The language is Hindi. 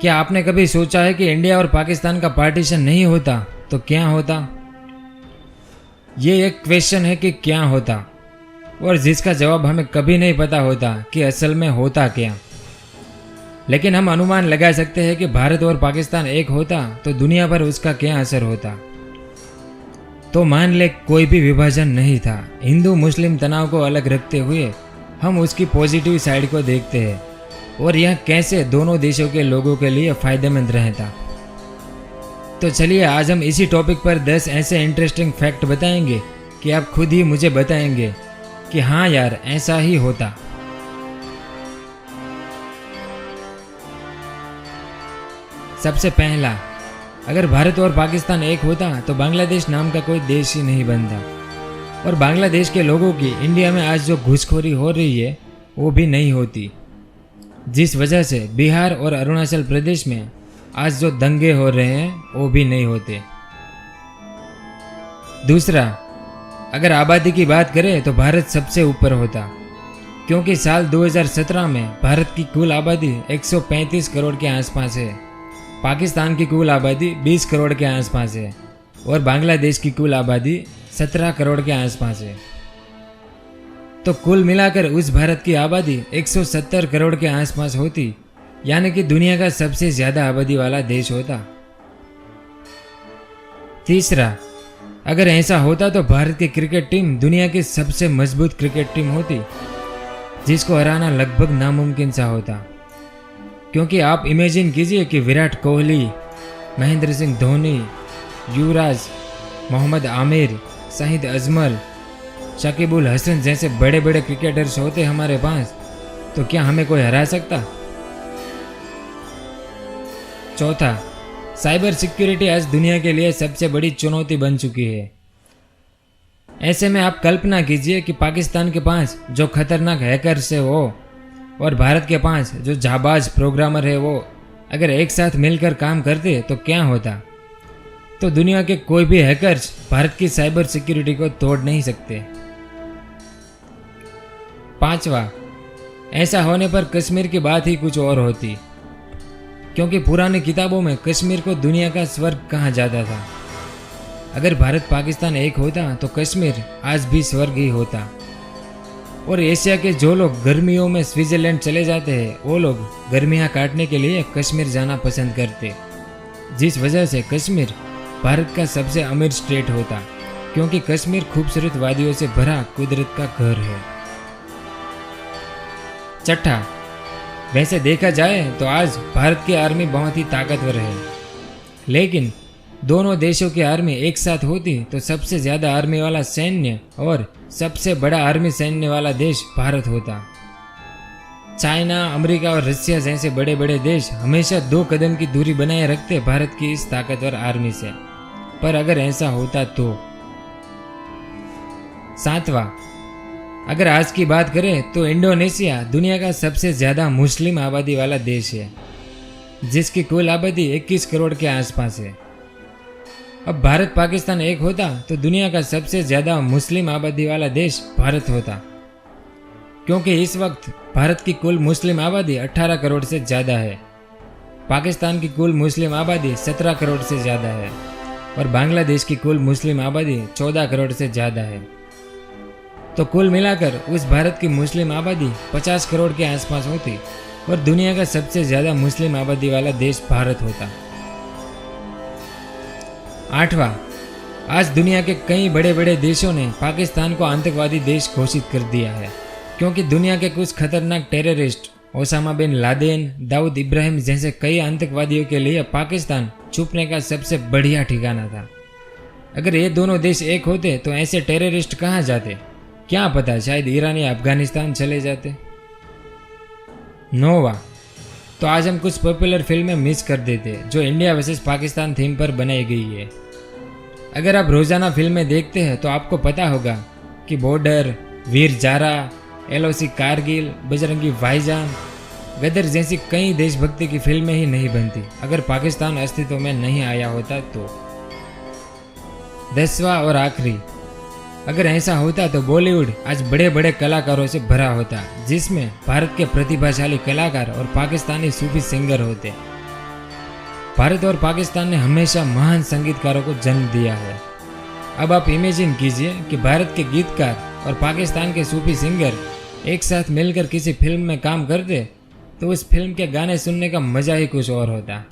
क्या आपने कभी सोचा है कि इंडिया और पाकिस्तान का पार्टीशन नहीं होता तो क्या होता? ये एक क्वेश्चन है कि क्या होता, और जिसका जवाब हमें कभी नहीं पता होता कि असल में होता क्या। लेकिन हम अनुमान लगा सकते हैं कि भारत और पाकिस्तान एक होता तो दुनिया पर उसका क्या असर होता। तो मान ले कोई भी विभाजन नहीं था, हिंदू मुस्लिम तनाव को अलग रखते हुए हम उसकी पॉजिटिव साइड को देखते हैं और यह कैसे दोनों देशों के लोगों के लिए फायदेमंद रहता। तो चलिए आज हम इसी टॉपिक पर 10 ऐसे इंटरेस्टिंग फैक्ट बताएंगे कि आप खुद ही मुझे बताएंगे कि हाँ यार ऐसा ही होता। सबसे पहला, अगर भारत और पाकिस्तान एक होता तो बांग्लादेश नाम का कोई देश ही नहीं बनता, और बांग्लादेश के लोगों की इंडिया में आज जो घुसखोरी हो रही है वो भी नहीं होती, जिस वजह से बिहार और अरुणाचल प्रदेश में आज जो दंगे हो रहे हैं वो भी नहीं होते। दूसरा, अगर आबादी की बात करें तो भारत सबसे ऊपर होता, क्योंकि साल 2017 में भारत की कुल आबादी 135 करोड़ के आसपास है, पाकिस्तान की कुल आबादी 20 करोड़ के आसपास है और बांग्लादेश की कुल आबादी 17 करोड़ के आसपास है। तो कुल मिलाकर उस भारत की आबादी 170 करोड़ के आसपास होती, यानी कि दुनिया का सबसे ज्यादा आबादी वाला देश होता। तीसरा, अगर ऐसा होता तो भारत की क्रिकेट टीम दुनिया की सबसे मजबूत क्रिकेट टीम होती, जिसको हराना लगभग नामुमकिन सा होता। क्योंकि आप इमेजिन कीजिए कि विराट कोहली, महेंद्र सिंह धोनी, युवराज, मोहम्मद आमिर, शाहिद अजमल, शकीब उल हसन जैसे बड़े बड़े क्रिकेटर्स होते हमारे पास, तो क्या हमें कोई हरा सकता? चौथा, साइबर सिक्योरिटी आज दुनिया के लिए सबसे बड़ी चुनौती बन चुकी है। ऐसे में आप कल्पना कीजिए कि पाकिस्तान के पास जो खतरनाक हैकर्स है वो और भारत के पास जो जाबाज प्रोग्रामर है वो अगर एक साथ मिलकर काम करते तो क्या होता। तो दुनिया के कोई भी हैकर्स भारत की साइबर सिक्योरिटी को तोड़ नहीं सकते। पांचवा, ऐसा होने पर कश्मीर की बात ही कुछ और होती, क्योंकि पुरानी किताबों में कश्मीर को दुनिया का स्वर्ग कहा जाता था। अगर भारत पाकिस्तान एक होता तो कश्मीर आज भी स्वर्ग ही होता, और एशिया के जो लोग गर्मियों में स्विट्जरलैंड चले जाते हैं वो लोग गर्मियां काटने के लिए कश्मीर जाना पसंद करते, जिस वजह से कश्मीर भारत का सबसे अमीर स्टेट होता, क्योंकि कश्मीर खूबसूरत वादियों से भरा कुदरत का घर है। छठा, वैसे देखा जाए तो आज भारत की आर्मी बहुत ही ताकतवर है, लेकिन दोनों देशों की आर्मी एक साथ होती तो सबसे ज्यादा आर्मी वाला सैन्य और सबसे बड़ा आर्मी सैन्य वाला देश भारत होता। चाइना, अमेरिका और रशिया जैसे बड़े बड़े देश हमेशा 2 कदम की दूरी बनाए रखते भारत की इस ताकतवर आर्मी से, पर अगर ऐसा होता तो। सातवां, अगर आज की बात करें तो इंडोनेशिया दुनिया का सबसे ज्यादा मुस्लिम आबादी वाला देश है, जिसकी कुल आबादी 21 करोड़ के आसपास है। अब भारत पाकिस्तान एक होता तो दुनिया का सबसे ज्यादा मुस्लिम आबादी वाला देश भारत होता, क्योंकि इस वक्त भारत की कुल मुस्लिम आबादी 18 करोड़ से ज्यादा है, पाकिस्तान की कुल मुस्लिम आबादी 17 करोड़ से ज्यादा है और बांग्लादेश की कुल मुस्लिम आबादी 14 करोड़ से ज्यादा है। तो कुल मिलाकर उस भारत की मुस्लिम आबादी 50 करोड़ के आसपास होती और दुनिया का सबसे ज्यादा मुस्लिम आबादी वाला देश भारत होता। आठवां, आज दुनिया के कई बड़े बड़े देशों ने पाकिस्तान को आतंकवादी देश घोषित कर दिया है, क्योंकि दुनिया के कुछ खतरनाक terrorist Osama bin Laden, Dawood Ibrahim जैसे कई आतंकवादियों के लिए पाकिस्तान छुपने का सबसे बढ़िया ठिकाना था। अगर ये दोनों देश एक होते तो ऐसे टेररिस्ट कहाँ जाते, क्या पता शायद ईरान या अफगानिस्तान चले जाते। 9वां, तो आज हम कुछ पॉपुलर फिल्में मिस कर देते जो इंडिया वर्सेस पाकिस्तान थीम पर बनाई गई है। अगर आप रोजाना फिल्में देखते हैं तो आपको पता होगा कि बॉर्डर, वीर जारा, LOC कारगिल, बजरंगी भाईजान, गदर जैसी कई देशभक्ति की फिल्में ही नहीं बनती अगर पाकिस्तान अस्तित्व में नहीं आया होता तो। 10वां और आखिरी, अगर ऐसा होता तो बॉलीवुड आज बड़े बड़े कलाकारों से भरा होता, जिसमें भारत के प्रतिभाशाली कलाकार और पाकिस्तानी सूफी सिंगर होते। भारत और पाकिस्तान ने हमेशा महान संगीतकारों को जन्म दिया है। अब आप इमेजिन कीजिए कि भारत के गीतकार और पाकिस्तान के सूफी सिंगर एक साथ मिलकर किसी फिल्म में काम करते तो उस फिल्म के गाने सुनने का मजा ही कुछ और होता।